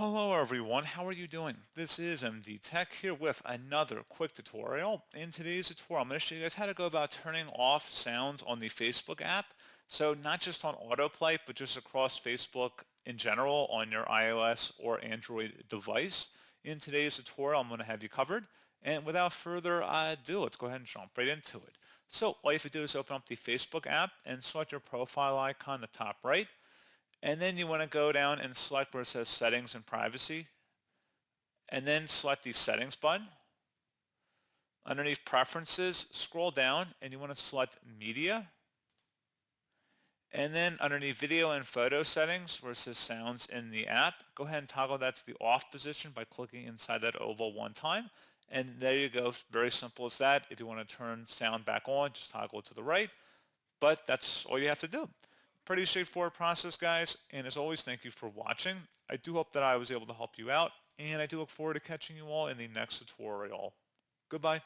Hello everyone, how are you doing? This is MD Tech here with another quick tutorial. In today's tutorial, I'm going to show you guys how to go about turning off sounds on the Facebook app. So not just on autoplay, but just across Facebook in general on your iOS or Android device. In today's tutorial, I'm going to have you covered. And without further ado, let's go ahead and jump right into it. So all you have to do is open up the Facebook app and select your profile icon in the top right. And then you want to go down and select where it says settings and privacy, and then select the settings button. Underneath preferences, scroll down and you want to select media. And then underneath video and photo settings where it says sounds in the app, go ahead and toggle that to the off position by clicking inside that oval one time. And there you go, very simple as that. If you want to turn sound back on, just toggle it to the right. But that's all you have to do. Pretty straightforward process, guys. And as always, thank you for watching. I do hope that I was able to help you out, and I do look forward to catching you all in the next tutorial. Goodbye.